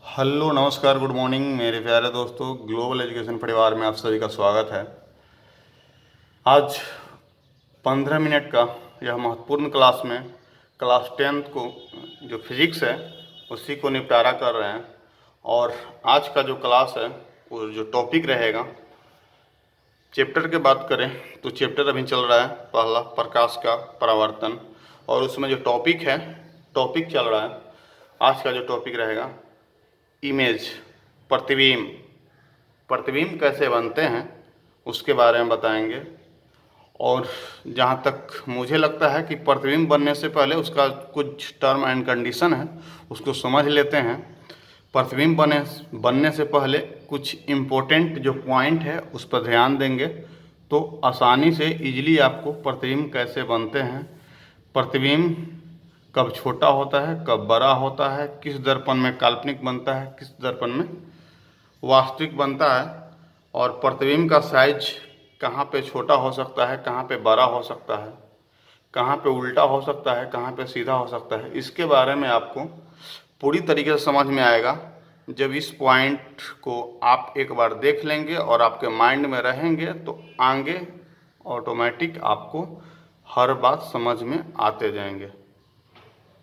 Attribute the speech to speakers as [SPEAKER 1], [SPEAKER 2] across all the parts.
[SPEAKER 1] Hello नमस्कार good morning मेरे प्यारे दोस्तों। ग्लोबल एजुकेशन परिवार में आप सभी का स्वागत है। आज 15 मिनट का यह महत्वपूर्ण क्लास में क्लास 10th को जो फिजिक्स है उसी को निपटारा कर रहे हैं। और आज का जो क्लास है वो जो टॉपिक रहेगा, चैप्टर की बात करें तो चैप्टर अभी चल रहा है पहला प्रकाश का परावर्तन, और उसमें जो टॉपिक चल रहा है, आज का जो टॉपिक रहेगा इमेज, प्रतिबिंब कैसे बनते हैं उसके बारे में बताएंगे। और जहाँ तक मुझे लगता है कि प्रतिबिंब बनने से पहले उसका कुछ टर्म एंड कंडीशन है, उसको समझ लेते हैं। प्रतिबिंब बनने से पहले कुछ इम्पोर्टेंट जो पॉइंट है उस पर ध्यान देंगे तो आसानी से इजीली आपको प्रतिबिंब कैसे बनते हैं, प्रतिबिंब कब छोटा होता है कब बड़ा होता है, किस दर्पण में काल्पनिक बनता है किस दर्पण में वास्तविक बनता है, और प्रतिबिंब का साइज कहाँ पे छोटा हो सकता है कहाँ पे बड़ा हो सकता है, कहाँ पे उल्टा हो सकता है कहाँ पे सीधा हो सकता है, इसके बारे में आपको पूरी तरीके से समझ में आएगा जब इस पॉइंट को आप एक बार देख लेंगे और आपके माइंड में रहेंगे तो आगे ऑटोमेटिक आपको हर बात समझ में आते जाएंगे।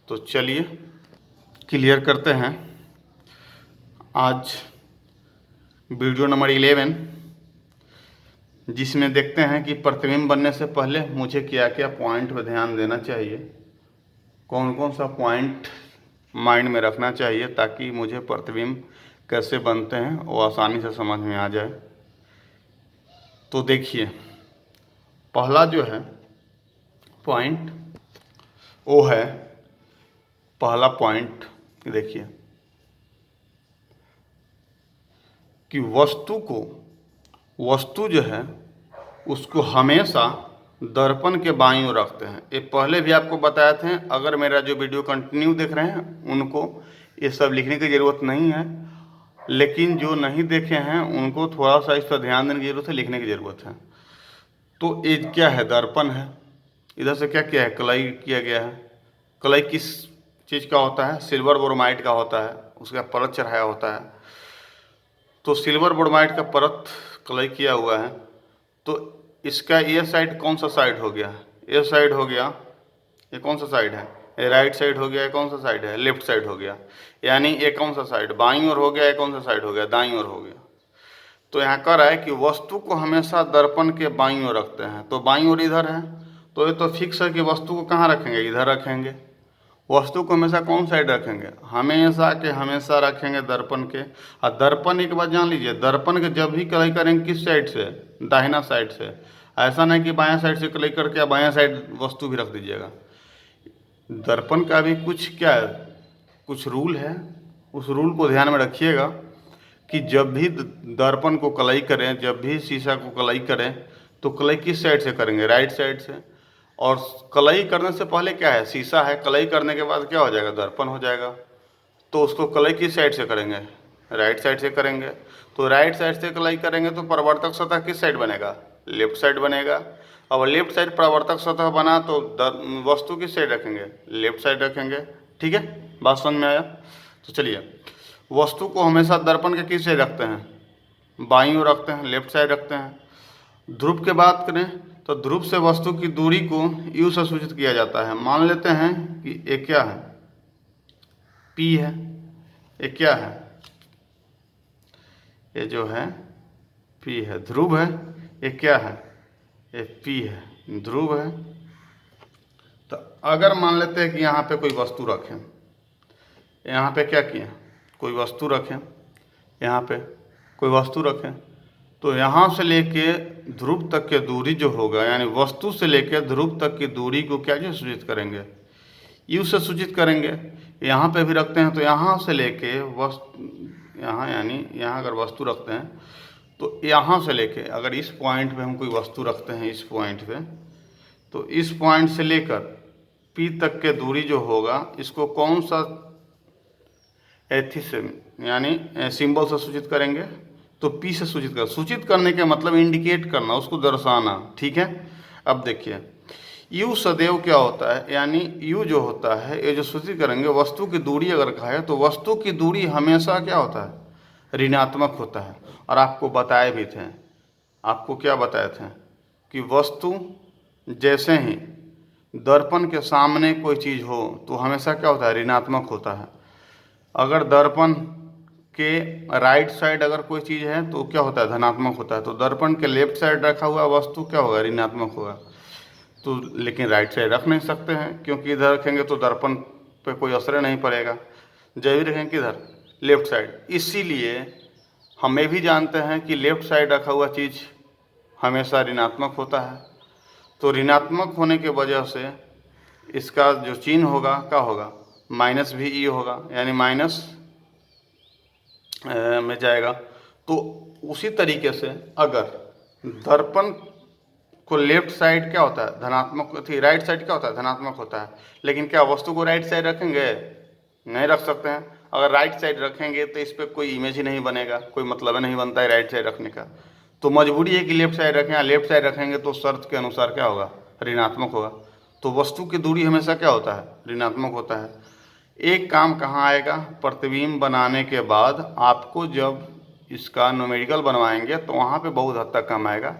[SPEAKER 1] तो चलिए क्लियर करते हैं आज वीडियो नंबर 11, जिसमें देखते हैं कि प्रतिबिंब बनने से पहले मुझे क्या क्या पॉइंट पर ध्यान देना चाहिए, कौन कौन सा पॉइंट माइंड में रखना चाहिए ताकि मुझे प्रतिबिंब कैसे बनते हैं वो आसानी से समझ में आ जाए। तो देखिए पहला जो है पॉइंट वो है, पहला पॉइंट देखिए कि वस्तु जो है उसको हमेशा दर्पण के बाईं ओर रखते हैं। ये पहले भी आपको बताए थे, अगर मेरा जो वीडियो कंटिन्यू देख रहे हैं उनको ये सब लिखने की ज़रूरत नहीं है, लेकिन जो नहीं देखे हैं उनको थोड़ा सा इस पर ध्यान देने की ज़रूरत है, लिखने की ज़रूरत है। तो ये क्या है, दर्पण है, इधर से क्या किया है, कलाई किया गया है। कलाई किस चीज़ का होता है, सिल्वर ब्रोमाइड का होता है, उसका परत चढ़ाया होता है। तो सिल्वर ब्रोमाइड का परत कलई किया हुआ है, तो इसका ये साइड कौन सा साइड हो गया, ये साइड हो गया, ये कौन सा साइड है, ये राइट साइड हो गया, ये कौन सा साइड है, लेफ्ट साइड हो गया। यानी ये कौन सा साइड बाईं ओर हो गया, ये कौन सा साइड हो गया, दाईं ओर हो गया। तो यहाँ कह रहा है कि वस्तु को हमेशा दर्पण के बाईं ओर रखते हैं, तो बाईं ओर इधर है, तो ये तो फिक्स है कि वस्तु को कहाँ रखेंगे, इधर रखेंगे। वस्तु को हमेशा कौन साइड रखेंगे, हमेशा के हमेशा रखेंगे दर्पण के। और दर्पण एक बात जान लीजिए, दर्पण के जब भी कलई करेंगे किस साइड से, दाहिना साइड से। ऐसा नहीं कि बायां साइड से कलई करके बायां साइड वस्तु भी रख दीजिएगा। दर्पण का भी कुछ क्या है, कुछ रूल है, उस रूल को ध्यान में रखिएगा कि जब भी दर्पण को कलई करें, जब भी शीशा को कलई करें तो कलई किस साइड से करेंगे, राइट साइड से। और कलई करने से पहले क्या है, शीशा है, कलई करने के बाद क्या हो जाएगा, दर्पण हो जाएगा। तो उसको कलई किस साइड से करेंगे, राइट साइड से करेंगे। तो राइट साइड से कलई करेंगे तो परावर्तक सतह किस साइड बनेगा, लेफ्ट साइड बनेगा। और लेफ्ट साइड परावर्तक सतह बना तो वस्तु किस साइड रखेंगे, लेफ्ट साइड रखेंगे। ठीक है, बात समझ में आया। तो चलिए, वस्तु को हमेशा दर्पण के किस साइड रखते हैं, बाईं ओर रखते हैं, लेफ्ट साइड रखते हैं। ध्रुव की बात करें तो ध्रुव से वस्तु की दूरी को यू से सूचित किया जाता है। मान लेते हैं कि ये क्या है, P है, ये क्या है, ये जो है P है, ध्रुव है। ये क्या है, ये P है, ध्रुव है। तो अगर मान लेते हैं कि यहाँ पे कोई वस्तु रखें, यहाँ पे क्या किए, कोई वस्तु रखें, यहाँ पे कोई वस्तु रखें, तो यहाँ से लेके ध्रुव तक के दूरी जो होगा, यानी वस्तु से लेके ध्रुव तक की दूरी को क्या जो सूचित करेंगे, यू से सूचित करेंगे। यहाँ पे भी रखते हैं तो यहाँ से लेके यहाँ यानी यहाँ अगर वस्तु रखते हैं तो यहाँ से लेके, अगर इस पॉइंट पे हम कोई वस्तु रखते हैं इस पॉइंट पे, तो इस पॉइंट से लेकर P तक के दूरी जो होगा इसको कौन सा एथी से यानी सिंबल से सूचित करेंगे, तो P से सूचित करने के मतलब इंडिकेट करना, उसको दर्शाना। ठीक है, अब देखिए यू सदैव क्या होता है, यानी यू जो होता है, ये जो सूचित करेंगे वस्तु की दूरी अगर कहा है तो वस्तु की दूरी हमेशा क्या होता है, ऋणात्मक होता है। और आपको बताए भी थे, आपको क्या बताए थे कि वस्तु जैसे ही दर्पण के सामने कोई चीज़ हो तो हमेशा क्या होता है, ऋणात्मक होता है। अगर दर्पण के राइट साइड अगर कोई चीज़ है तो क्या होता है, धनात्मक होता है। तो दर्पण के लेफ्ट साइड रखा हुआ वस्तु क्या होगा, ऋणात्मक होगा। तो लेकिन राइट साइड रख नहीं सकते हैं, क्योंकि इधर रखेंगे तो दर्पण पे कोई असर नहीं पड़ेगा। जब भी रखेंगे किधर, लेफ्ट साइड। इसीलिए हम ये भी जानते हैं कि लेफ्ट साइड रखा हुआ चीज़ हमेशा ऋणात्मक होता है। तो ऋणात्मक होने के वजह से इसका जो चिन्ह होगा क्या होगा, माइनस भी ई होगा, यानी माइनस में जाएगा। तो उसी तरीके से अगर दर्पण को लेफ्ट साइड क्या होता है, धनात्मक थी, राइट साइड क्या होता है, धनात्मक होता है। लेकिन क्या वस्तु को राइट साइड रखेंगे, नहीं रख सकते हैं। अगर राइट साइड रखेंगे तो इस पर कोई इमेज ही नहीं बनेगा, कोई मतलब नहीं बनता है राइट साइड रखने का। तो मजबूरी है कि लेफ्ट साइड रखें। लेफ्ट साइड रखेंगे तो शर्त के अनुसार क्या होगा, ऋणात्मक होगा। तो वस्तु की दूरी हमेशा क्या होता है, ऋणात्मक होता है। एक काम कहाँ आएगा, प्रतिबिंब बनाने के बाद आपको जब इसका न्यूमेरिकल बनवाएंगे तो वहाँ पे बहुत हद तक काम आएगा,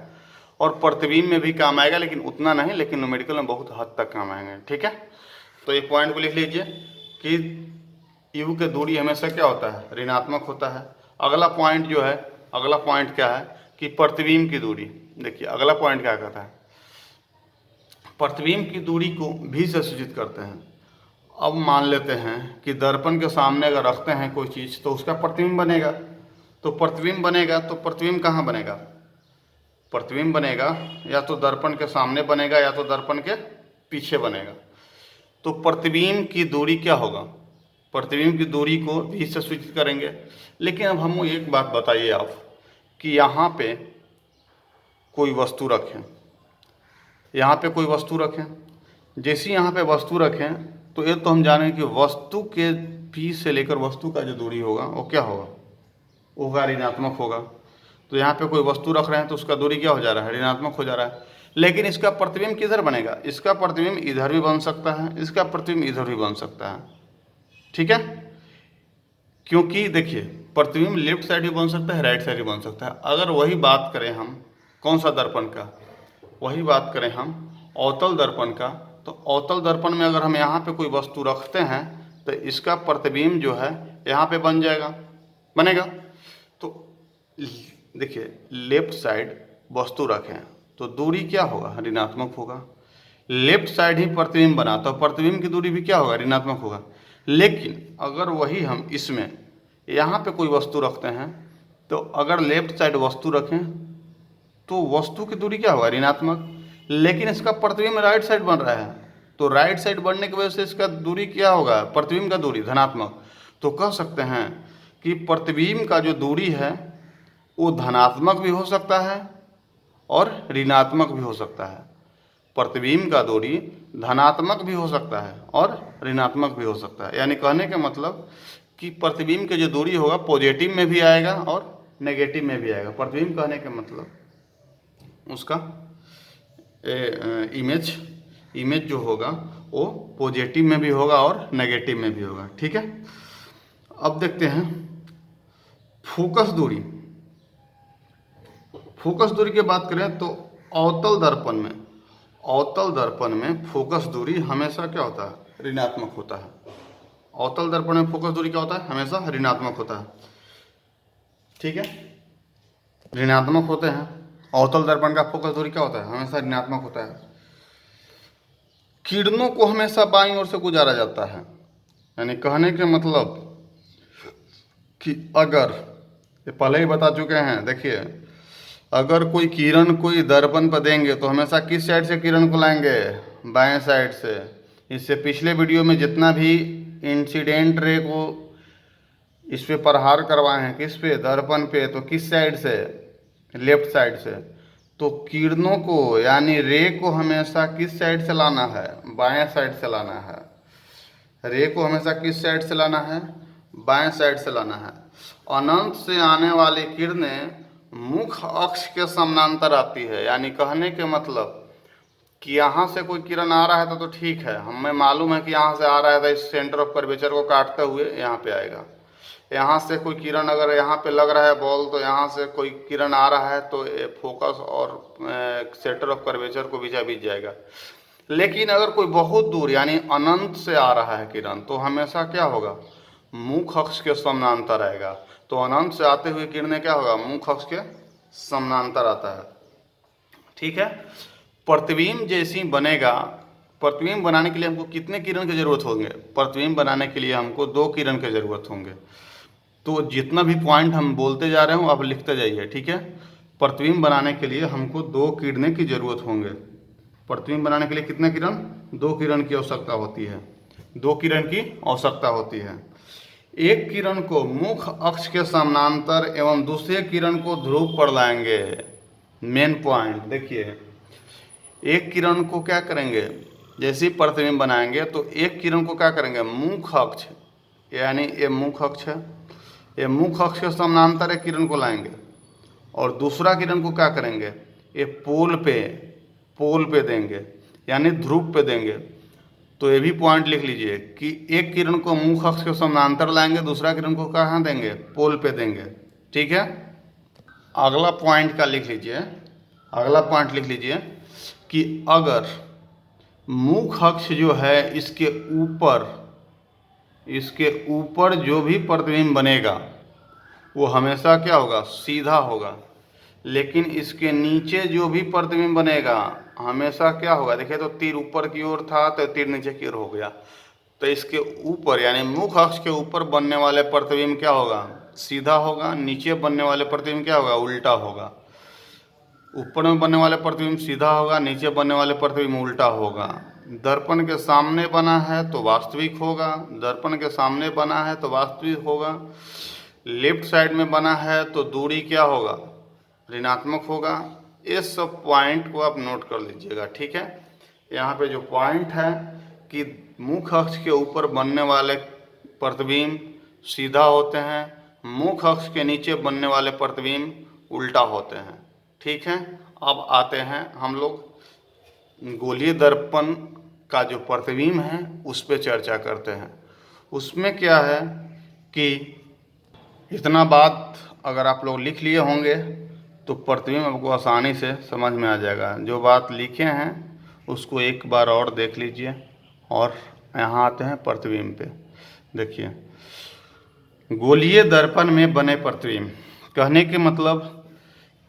[SPEAKER 1] और प्रतिबिंब में भी काम आएगा, लेकिन उतना नहीं, लेकिन न्यूमेरिकल में बहुत हद तक काम आएंगे। ठीक है, तो एक पॉइंट को लिख लीजिए कि यू की दूरी हमेशा क्या होता है, ऋणात्मक होता है। अगला पॉइंट जो है, अगला पॉइंट क्या है कि प्रतिबिंब की दूरी। देखिए अगला पॉइंट क्या कहता है, प्रतिबिंब की दूरी को भी से सूचित करते हैं। अब मान लेते हैं कि दर्पण के सामने अगर रखते हैं कोई चीज़ तो उसका प्रतिबिंब बनेगा। तो प्रतिबिंब बनेगा तो प्रतिबिंब कहाँ बनेगा, प्रतिबिंब बनेगा या तो दर्पण के सामने बनेगा या तो दर्पण के पीछे बनेगा। तो प्रतिबिंब की दूरी क्या होगा, प्रतिबिंब की दूरी को भी से सूचित करेंगे। लेकिन अब हम एक बात बताइए आप कि यहाँ पे कोई वस्तु रखें, यहाँ पे कोई वस्तु रखें, जैसे यहाँ पे वस्तु रखें तो ये तो हम जानें कि वस्तु के पी से लेकर वस्तु का जो दूरी होगा वो क्या होगा, वो होगा ऋणात्मक होगा। तो यहाँ पे कोई वस्तु रख रहे हैं तो उसका दूरी क्या हो जा रहा है, ऋणात्मक हो जा रहा है। लेकिन इसका प्रतिबिंब किधर बनेगा, इसका प्रतिबिंब इधर भी बन सकता है, इसका प्रतिबिंब इधर भी बन सकता है। ठीक है, क्योंकि देखिए प्रतिबिंब लेफ्ट साइड भी बन सकता है, राइट साइड भी बन सकता है। अगर वही बात करें हम कौन सा दर्पण का, वही बात करें हम अवतल दर्पण का, तो अवतल दर्पण में अगर हम यहाँ पे कोई वस्तु रखते हैं तो इसका प्रतिबिंब जो है यहाँ पे बन जाएगा, बनेगा। तो देखिए लेफ्ट साइड वस्तु रखें तो दूरी क्या होगा, ऋणात्मक होगा। लेफ्ट साइड ही प्रतिबिंब बना तो प्रतिबिंब की दूरी भी क्या होगा, ऋणात्मक होगा। लेकिन अगर वही हम इसमें यहाँ पे कोई वस्तु रखते हैं तो अगर लेफ्ट साइड वस्तु रखें तो वस्तु की दूरी क्या होगा, ऋणात्मक। लेकिन इसका प्रतिबिंब राइट साइड बन रहा है तो राइट साइड बनने की वजह से इसका दूरी क्या होगा, प्रतिबिंब का दूरी धनात्मक। तो कह सकते हैं कि प्रतिबिंब का जो दूरी है वो धनात्मक भी हो सकता है और ऋणात्मक भी हो सकता है। प्रतिबिंब का दूरी धनात्मक भी हो सकता है और ऋणात्मक भी हो सकता है। यानी कहने का मतलब कि प्रतिबिंब की जो दूरी होगा पॉजिटिव में भी आएगा और नेगेटिव में भी आएगा। प्रतिबिंब कहने का मतलब उसका इमेज जो होगा वो पॉजिटिव में भी होगा और नेगेटिव में भी होगा। ठीक है, अब देखते हैं फोकस दूरी। फोकस दूरी की बात करें तो अवतल दर्पण में फोकस दूरी हमेशा क्या होता है, ऋणात्मक होता है। अवतल दर्पण में फोकस दूरी क्या होता है, हमेशा ऋणात्मक होता है। ठीक है, ऋणात्मक होते हैं। अवतल दर्पण का फोकस दूरी क्या होता है, हमेशा ऋणात्मक होता है। किरणों को हमेशा बाईं ओर से गुजारा जाता है। यानी कहने के मतलब कि अगर, ये पहले ही बता चुके हैं, देखिए अगर कोई किरण कोई दर्पण पर देंगे तो हमेशा किस साइड से किरण को लाएंगे, बाएं साइड से। इससे पिछले वीडियो में जितना भी इंसिडेंट रे को इस पे प्रहार करवाए हैं, किस पे, दर्पण पे, तो किस साइड से, लेफ्ट साइड से। तो किरणों को यानी रे को हमेशा किस साइड से लाना है, बाएं साइड से लाना है। रे को हमेशा किस साइड से लाना है, बाएं साइड से लाना है। अनंत से आने वाली किरणें मुख्य अक्ष के समानांतर आती है। यानी कहने के मतलब कि यहाँ से कोई किरण आ रहा है तो ठीक है, हमें मालूम है कि यहाँ से आ रहा है तो इस सेंटर ऑफ कर्वेचर को काटते हुए यहाँ पे आएगा। यहाँ से कोई किरण अगर यहाँ पे लग रहा है बॉल, तो यहाँ से कोई किरण आ रहा है तो फोकस और सेंटर ऑफ कर्वेचर को बीचा बीच जाएगा। लेकिन अगर कोई बहुत दूर यानी अनंत से आ रहा है किरण, तो हमेशा क्या होगा, मुख अक्ष के समानांतर आएगा। तो अनंत से आते हुए किरणें क्या होगा, मुख अक्ष के समानांतर आता है। ठीक है, प्रतिबिंब जैसी बनेगा। प्रतिबिंब बनाने के लिए हमको कितने किरण की जरूरत होंगे, प्रतिबिंब बनाने के लिए हमको 2 किरण की जरूरत होंगे। तो जितना भी पॉइंट हम बोलते जा रहे हो आप लिखते जाइए, ठीक है। प्रतिबिंब बनाने के लिए हमको 2 किरणें की जरूरत होंगे। प्रतिबिंब बनाने के लिए कितने किरण, 2 किरण की आवश्यकता होती है, 2 किरण की आवश्यकता होती है। एक किरण को मुख अक्ष के समानांतर एवं दूसरे किरण को ध्रुव पर लाएंगे। मेन पॉइंट देखिए, एक किरण को क्या करेंगे, जैसे ही प्रतिबिंब बनाएंगे तो एक किरण को क्या करेंगे, मुख अक्ष यानी ये मुख अक्ष है, ये मुख अक्ष के समानांतर एक किरण को लाएंगे और दूसरा किरण को क्या करेंगे, ये पोल पे देंगे यानी ध्रुव पे देंगे। तो ये भी पॉइंट लिख लीजिए कि एक किरण को मुख अक्ष के समानांतर लाएंगे, दूसरा किरण को कहाँ देंगे, पोल पे देंगे। ठीक है, अगला पॉइंट का लिख लीजिए, अगला पॉइंट लिख लीजिए कि अगर मुख अक्ष जो है इसके ऊपर जो भी प्रतिबिंब बनेगा वो हमेशा क्या होगा, सीधा होगा। लेकिन इसके नीचे जो भी प्रतिबिंब बनेगा हमेशा क्या होगा, देखिए तो तीर ऊपर की ओर था तो तीर नीचे की ओर हो गया। तो इसके ऊपर यानी मुख अक्ष के ऊपर बनने वाले प्रतिबिंब क्या होगा, सीधा होगा। नीचे बनने वाले प्रतिबिंब क्या होगा, उल्टा होगा। ऊपर में बनने वाले प्रतिबिंब सीधा होगा, नीचे बनने वाले प्रतिबिंब उल्टा होगा। दर्पण के सामने बना है तो वास्तविक होगा, दर्पण के सामने बना है तो वास्तविक होगा। लेफ्ट साइड में बना है तो दूरी क्या होगा, ऋणात्मक होगा। इस सब पॉइंट को आप नोट कर लीजिएगा। ठीक है, यहाँ पे जो पॉइंट है कि मुख अक्ष के ऊपर बनने वाले प्रतिबिंब सीधा होते हैं, मुख अक्ष के नीचे बनने वाले प्रतिबिंब उल्टा होते हैं। ठीक है, अब आते हैं हम लोग गोलीय दर्पण का जो प्रतिबिंब है उस पर चर्चा करते हैं। उसमें क्या है कि इतना बात अगर आप लोग लिख लिए होंगे तो प्रतिबिंब आपको आसानी से समझ में आ जाएगा। जो बात लिखे हैं उसको एक बार और देख लीजिए और यहाँ आते हैं प्रतिबिंब पे। देखिए, गोलीय दर्पण में बने प्रतिबिंब, कहने के मतलब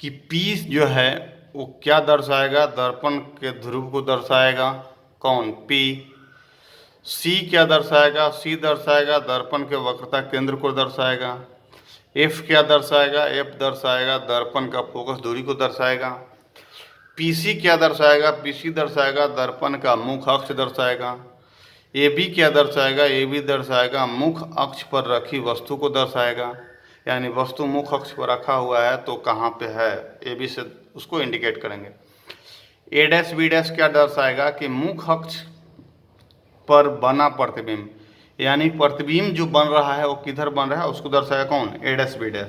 [SPEAKER 1] कि P जो है वो क्या दर्शाएगा, दर्पण के ध्रुव को दर्शाएगा। कौन, P। C क्या दर्शाएगा, C दर्शाएगा दर्पण के वक्रता केंद्र को दर्शाएगा। F क्या दर्शाएगा, F दर्शाएगा दर्पण का फोकस दूरी को दर्शाएगा। PC क्या दर्शाएगा, PC दर्शाएगा दर्पण का मुख अक्ष दर्शाएगा। AB क्या दर्शाएगा, AB दर्शाएगा मुख अक्ष पर रखी वस्तु को दर्शाएगा। यानी वस्तु मुख अक्ष पर रखा हुआ है तो कहाँ पे है, AB से उसको इंडिकेट करेंगे। A' B' क्या दर्शाएगा कि मुख अक्ष पर बना प्रतिबिंब, यानी प्रतिबिंब जो बन रहा है वो किधर बन रहा है उसको दर्शाएगा कौन, A' B'।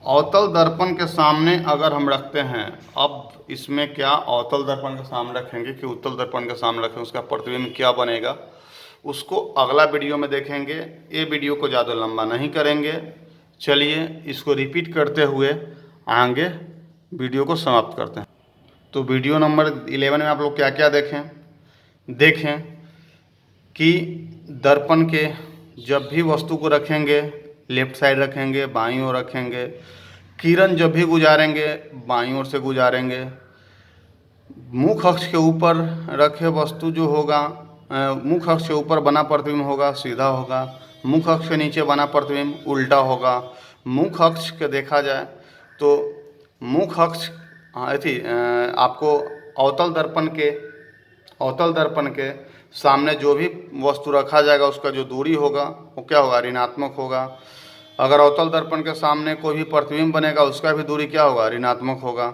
[SPEAKER 1] अवतल दर्पण के सामने अगर हम रखते हैं, अब इसमें क्या अवतल दर्पण के सामने रखेंगे कि उत्तल दर्पण के सामने रखेंगे, उसका प्रतिबिंब क्या बनेगा उसको अगला वीडियो में देखेंगे। ये वीडियो को ज़्यादा लंबा नहीं करेंगे, चलिए इसको रिपीट करते हुए आगे वीडियो को समाप्त करते हैं। तो वीडियो नंबर 11 में आप लोग क्या क्या देखें कि दर्पण के जब भी वस्तु को रखेंगे लेफ्ट साइड रखेंगे, बाईं ओर रखेंगे। किरण जब भी गुजारेंगे बाईं ओर से गुजारेंगे। मुख अक्ष के ऊपर रखे वस्तु जो होगा, मुख अक्ष के ऊपर बना प्रतिबिंब होगा सीधा होगा, मुख अक्ष के नीचे बना प्रतिबिंब उल्टा होगा। मुख अक्ष के देखा जाए तो मुख अक्ष आपको अवतल दर्पण के सामने जो भी वस्तु रखा जाएगा उसका जो दूरी होगा वो क्या होगा, ऋणात्मक होगा। अगर अवतल दर्पण के सामने कोई भी प्रतिबिंब बनेगा उसका भी दूरी क्या होगा, ऋणात्मक होगा।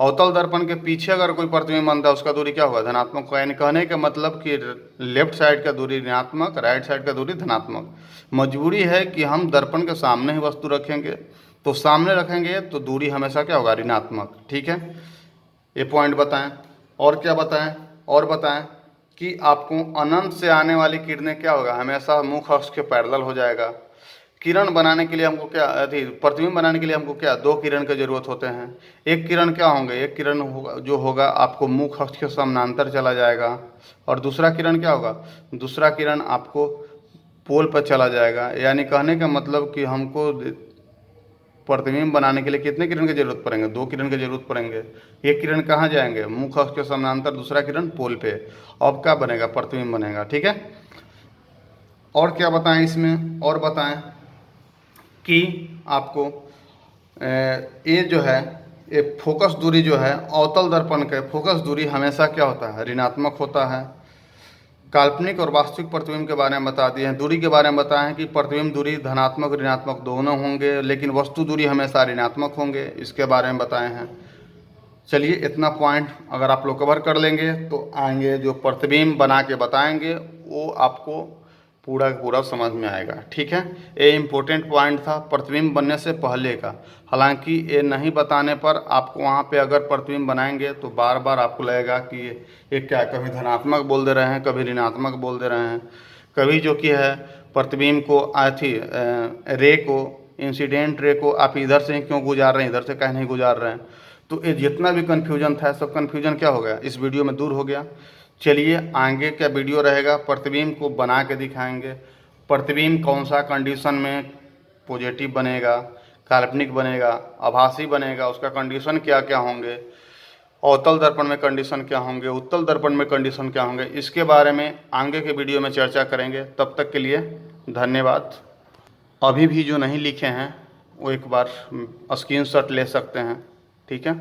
[SPEAKER 1] अवतल दर्पण के पीछे अगर कोई प्रतिबिंब बनता है उसका दूरी क्या होगा, धनात्मक होगा। यानी कहने का मतलब कि लेफ्ट साइड का दूरी ऋणात्मक, राइट साइड का दूरी धनात्मक। मजबूरी है कि हम दर्पण के सामने ही वस्तु रखेंगे, तो सामने रखेंगे तो दूरी हमेशा क्या होगा, ऋणात्मक। ठीक है, ये पॉइंट बताएं। और क्या बताएं, और बताएं कि आपको अनंत से आने वाली किरणें क्या होगा, हमेशा मुख अक्ष के पैरेलल हो जाएगा। किरण बनाने के लिए हमको क्या, प्रतिबिंब बनाने के लिए हमको क्या, दो किरण की जरूरत होते हैं। एक किरण क्या होंगे, एक किरण होगा जो होगा आपको मुख अक्ष के समानांतर चला जाएगा, और दूसरा किरण क्या होगा, दूसरा किरण आपको पोल पर चला जाएगा। यानी कहने का मतलब कि हमको प्रतिबिंब बनाने के लिए कितने किरण की जरूरत पड़ेंगे, दो किरण की जरूरत पड़ेंगे। एक किरण कहाँ जाएंगे, मुख अक्ष के समानांतर, दूसरा किरण पोल पे। अब क्या बनेगा, प्रतिबिंब बनेगा। ठीक है, और क्या बताएं इसमें, और बताएं कि आपको ये जो है, ये फोकस दूरी जो है अवतल दर्पण के फोकस दूरी हमेशा क्या होता है, ऋणात्मक होता है। काल्पनिक और वास्तविक प्रतिबिंब के बारे में बता दिए हैं। दूरी के बारे में बताएं हैं कि प्रतिबिंब दूरी धनात्मक ऋणात्मक दोनों होंगे, लेकिन वस्तु दूरी हमेशा ऋणात्मक होंगे, इसके बारे में बताए हैं। चलिए इतना पॉइंट अगर आप लोग कवर कर लेंगे तो आएंगे जो प्रतिबिंब बना के बताएंगे वो आपको पूरा का पूरा समझ में आएगा। ठीक है, ये इम्पोर्टेंट पॉइंट था प्रतिबिंब बनने से पहले का। हालांकि ये नहीं बताने पर आपको वहाँ पे अगर प्रतिबिंब बनाएंगे तो बार बार आपको लगेगा कि ये क्या, कभी धनात्मक बोल दे रहे हैं, कभी ऋणात्मक बोल दे रहे हैं, कभी जो कि है प्रतिबिंब को थी रे को, इंसिडेंट रे को आप इधर से क्यों गुजार रहे हैं, इधर से कहीं नहीं गुजार रहे हैं। तो ये जितना भी कन्फ्यूजन था सब कन्फ्यूजन क्या हो गया, इस वीडियो में दूर हो गया। चलिए आगे क्या वीडियो रहेगा, प्रतिबिंब को बना के दिखाएंगे। प्रतिबिंब कौन सा कंडीशन में पॉजिटिव बनेगा, काल्पनिक बनेगा, आभासी बनेगा, उसका कंडीशन क्या क्या होंगे, अवतल दर्पण में कंडीशन क्या होंगे, उत्तल दर्पण में कंडीशन क्या होंगे, इसके बारे में आगे के वीडियो में चर्चा करेंगे। तब तक के लिए धन्यवाद। अभी भी जो नहीं लिखे हैं वो एक बार स्क्रीनशॉट ले सकते हैं। ठीक है।